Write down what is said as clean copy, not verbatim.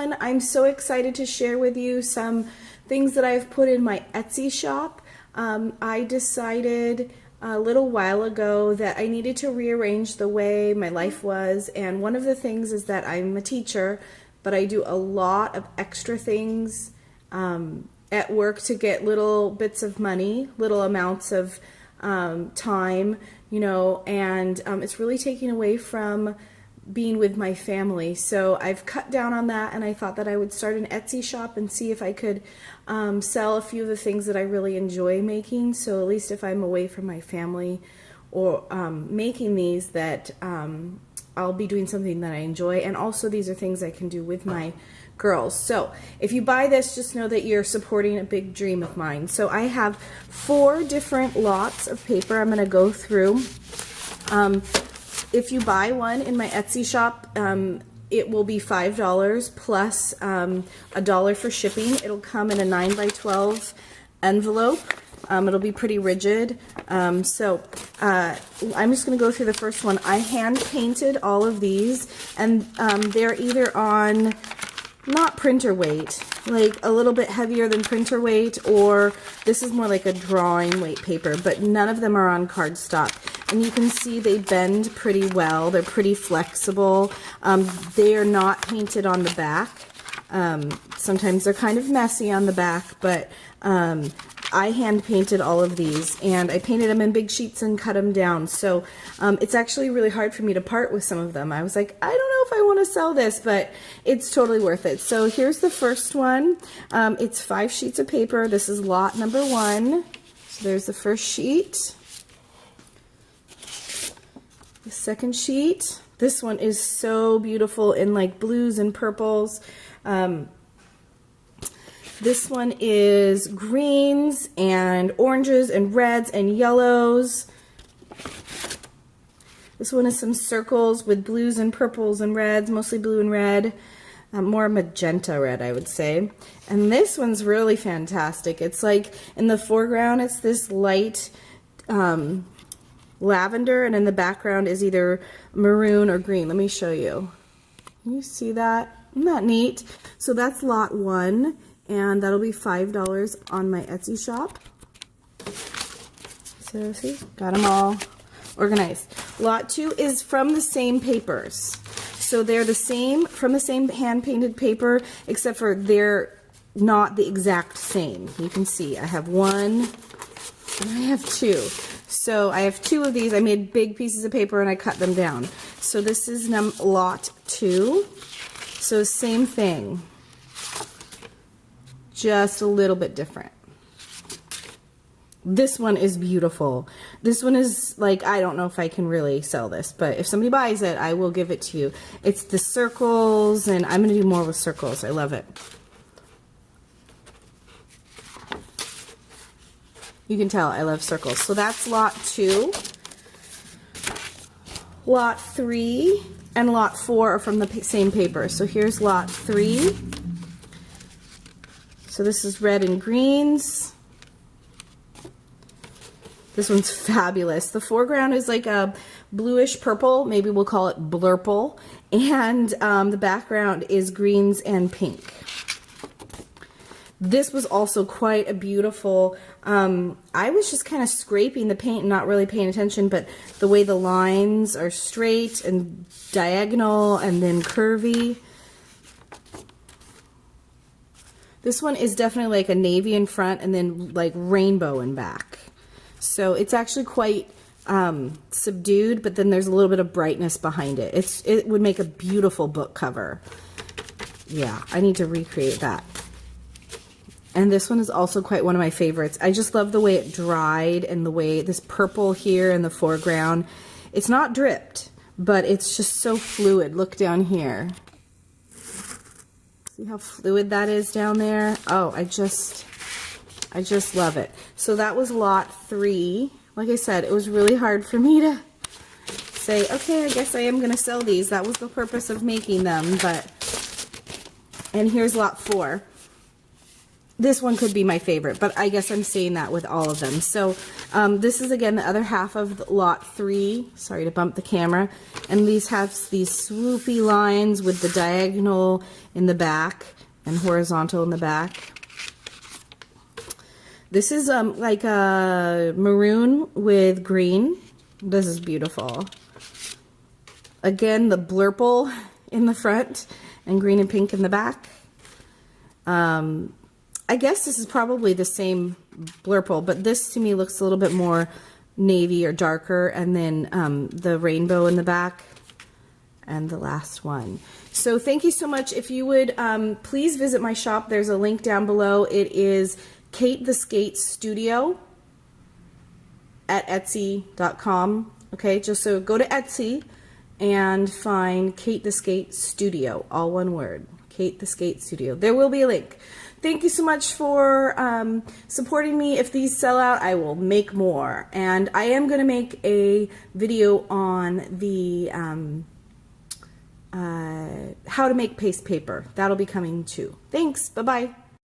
one, I'm so excited to share with you some things that I've put in my Etsy shop. I decided a little while ago that I needed to rearrange the way my life was, and one of the things is that I'm a teacher, but I do a lot of extra things at work to get little bits of money, little amounts of time, you know, and it's really taking away from being with my family. So I've cut down on that, and I thought that I would start an Etsy shop and see if I could sell a few of the things that I really enjoy making. So at least if I'm away from my family or making these, that I'll be doing something that I enjoy. And also these are things I can do with my girls. So if you buy this, just know that you're supporting a big dream of mine. So I have 4 different lots of paper I'm going to go through. If you buy one in my Etsy shop, it will be $5 plus $1 for shipping. It'll come in a 9 by 12 envelope. It'll be pretty rigid. I'm just going to go through the first one. I hand painted all of these, and they're either on not printer weight, like a little bit heavier than printer weight, or this is more like a drawing weight paper, but none of them are on cardstock. And you can see they bend pretty well. They're pretty flexible. They are not painted on the back. Sometimes they're kind of messy on the back, but I hand painted all of these, and I painted them in big sheets and cut them down. So it's actually really hard for me to part with some of them. I was like, I don't know if I want to sell this, but it's totally worth it. So here's the first one. It's 5 sheets of paper. This is lot number 1. So there's the first sheet. The second sheet. This one is so beautiful in like blues and purples. This one is greens and oranges and reds and yellows. This one is some circles with blues and purples and reds, mostly blue and red. More magenta red, I would say. And this one's really fantastic. It's like in the foreground, it's this light lavender, and in the background is either maroon or green. Let me show you. Can you see that? Isn't that neat? So that's lot 1. And that'll be $5 on my Etsy shop. So see, got them all organized. Lot 2 is from the same papers. So they're the same, from the same hand-painted paper, except for they're not the exact same. You can see I have 1 and I have 2. So I have 2 of these. I made big pieces of paper and I cut them down. So this is lot 2. So same thing. Just a little bit different. This one is beautiful. This one is like, I don't know if I can really sell this, but if somebody buys it, I will give it to you. It's the circles, and I'm going to do more with circles. I love it. You can tell I love circles. So that's lot 2. Lot 3 and lot 4 are from the same paper. So here's lot 3. So this is red and greens. This one's fabulous. The foreground is like a bluish purple, maybe we'll call it blurple, and the background is greens and pink. This was also quite a beautiful, I was just kind of scraping the paint and not really paying attention, but the way the lines are straight and diagonal and then curvy. This one is definitely like a navy in front and then like rainbow in back. So it's actually quite subdued, but then there's a little bit of brightness behind it. It would make a beautiful book cover. Yeah, I need to recreate that. And this one is also quite one of my favorites. I just love the way it dried and the way this purple here in the foreground. It's not dripped, but it's just so fluid. Look down here. See how fluid that is down there? Oh, I just love it. So that was lot 3. Like I said, it was really hard for me to say, okay, I guess I am going to sell these. That was the purpose of making them. And here's lot 4. this one could be my favorite, but I guess I'm saying that with all of them. So this is again the other half of lot 3. Sorry to bump the camera. And these have these swoopy lines with the diagonal in the back and horizontal in the back. This is like a maroon with green. This is beautiful. Again, the blurple in the front and green and pink in the back. I guess this is probably the same blurple, but this to me looks a little bit more navy or darker, and then the rainbow in the back, and the last one. So thank you so much. If you would please visit my shop, there's a link down below. It is Kate the Skate Studio at Etsy.com. Okay, just so go to Etsy and find Kate the Skate Studio, all one word, Kate the Skate Studio. There will be a link. Thank you so much for supporting me. If these sell out, I will make more. And I am going to make a video on the how to make paste paper. That'll be coming too. Thanks. Bye-bye.